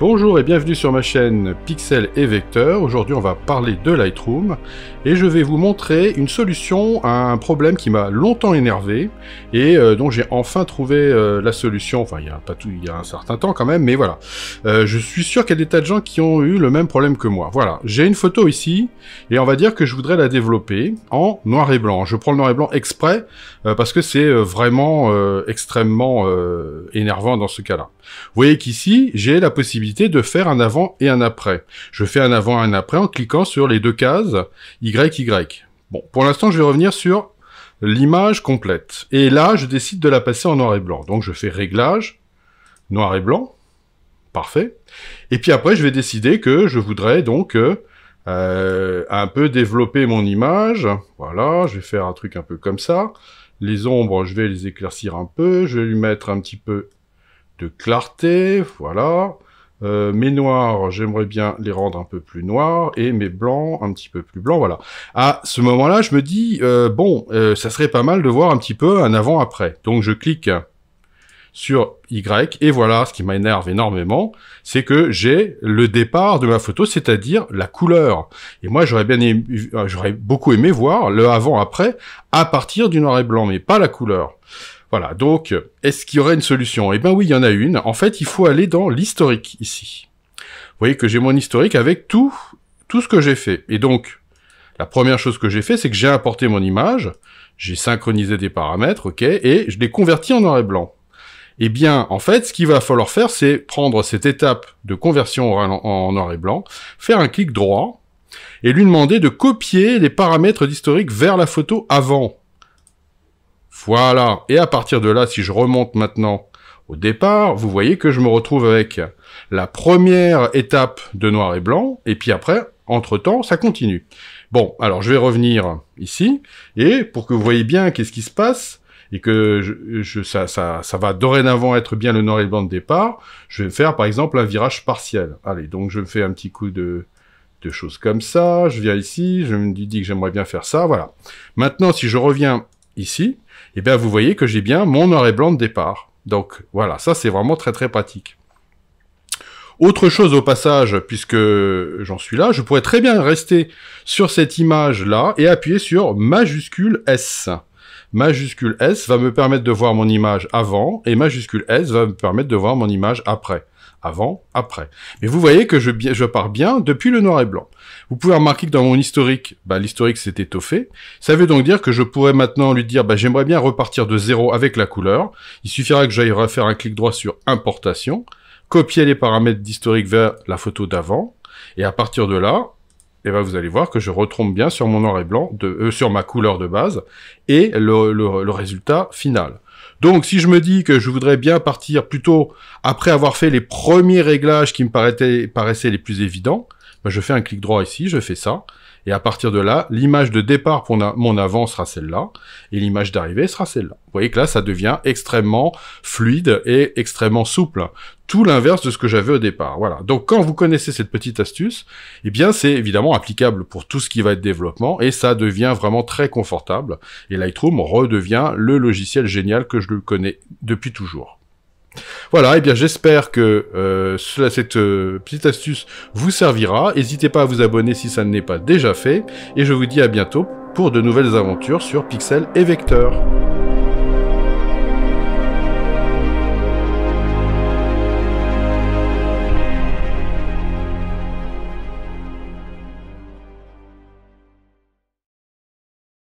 Bonjour et bienvenue sur ma chaîne Pixel et Vecteur. Aujourd'hui on va parler de Lightroom et je vais vous montrer une solution à un problème qui m'a longtemps énervé et dont j'ai enfin trouvé la solution. Enfin il y a un certain temps quand même, mais voilà. Je suis sûr qu'il y a des tas de gens qui ont eu le même problème que moi. Voilà, j'ai une photo ici et on va dire que je voudrais la développer en noir et blanc. Je prends le noir et blanc exprès parce que c'est vraiment extrêmement énervant dans ce cas-là. Vous voyez qu'ici, j'ai la possibilité de faire un avant et un après. Je fais un avant et un après en cliquant sur les deux cases YY. Bon, pour l'instant, je vais revenir sur l'image complète. Et là, je décide de la passer en noir et blanc. Donc, je fais Réglages, noir et blanc. Parfait. Et puis après, je vais décider que je voudrais donc un peu développer mon image. Voilà, je vais faire un truc un peu comme ça. Les ombres, je vais les éclaircir un peu. Je vais lui mettre un petit peu de clarté, voilà. Mes noirs, j'aimerais bien les rendre un peu plus noirs, et mes blancs, un petit peu plus blancs, voilà. À ce moment-là, je me dis, ça serait pas mal de voir un petit peu un avant-après. Donc je clique sur Y, et voilà, ce qui m'énerve énormément, c'est que j'ai le départ de ma photo, c'est-à-dire la couleur. Et moi, j'aurais beaucoup aimé voir le avant-après à partir du noir et blanc, mais pas la couleur. Voilà, donc, est-ce qu'il y aurait une solution? Eh bien oui, il y en a une. En fait, il faut aller dans l'historique, ici. Vous voyez que j'ai mon historique avec tout ce que j'ai fait. Et donc, la première chose que j'ai fait, c'est que j'ai importé mon image, j'ai synchronisé des paramètres, ok, et je l'ai converti en noir et blanc. Eh bien, en fait, ce qu'il va falloir faire, c'est prendre cette étape de conversion en noir et blanc, faire un clic droit, et lui demander de copier les paramètres d'historique vers la photo avant. Voilà, et à partir de là, si je remonte maintenant au départ, vous voyez que je me retrouve avec la première étape de noir et blanc, et puis après, entre-temps, ça continue. Bon, alors je vais revenir ici, et pour que vous voyez bien qu'est-ce qui se passe, et que ça va dorénavant être bien le noir et blanc de départ, je vais faire par exemple un virage partiel. Allez, donc je me fais un petit coup de choses comme ça, je viens ici, je me dis que j'aimerais bien faire ça, voilà. Maintenant, si je reviens ici, eh bien vous voyez que j'ai bien mon noir et blanc de départ. Donc voilà, ça c'est vraiment très très pratique. Autre chose au passage, puisque j'en suis là, je pourrais très bien rester sur cette image-là et appuyer sur majuscule S. Majuscule S va me permettre de voir mon image avant, et majuscule S va me permettre de voir mon image après. Avant, après. Mais vous voyez que je pars bien depuis le noir et blanc. Vous pouvez remarquer que dans mon historique, l'historique s'est étoffé. Ça veut donc dire que je pourrais maintenant lui dire, j'aimerais bien repartir de 0 avec la couleur. Il suffira que j'aille refaire un clic droit sur Importation, copier les paramètres d'historique vers la photo d'avant, et à partir de là, vous allez voir que je retombe bien sur mon noir et blanc, sur ma couleur de base, et le résultat final. Donc, si je me dis que je voudrais bien partir plutôt après avoir fait les premiers réglages qui me paraissaient les plus évidents, je fais un clic droit ici, je fais ça, et à partir de là, l'image de départ pour mon avant sera celle-là, et l'image d'arrivée sera celle-là. Vous voyez que là, ça devient extrêmement fluide et extrêmement souple. Tout l'inverse de ce que j'avais au départ. Voilà. Donc, quand vous connaissez cette petite astuce, eh bien, c'est évidemment applicable pour tout ce qui va être développement, et ça devient vraiment très confortable. Et Lightroom redevient le logiciel génial que je le connais depuis toujours. Voilà, et bien j'espère que cette petite astuce vous servira. N'hésitez pas à vous abonner si ça ne l'est pas déjà fait. Et je vous dis à bientôt pour de nouvelles aventures sur Pixel et Vecteur.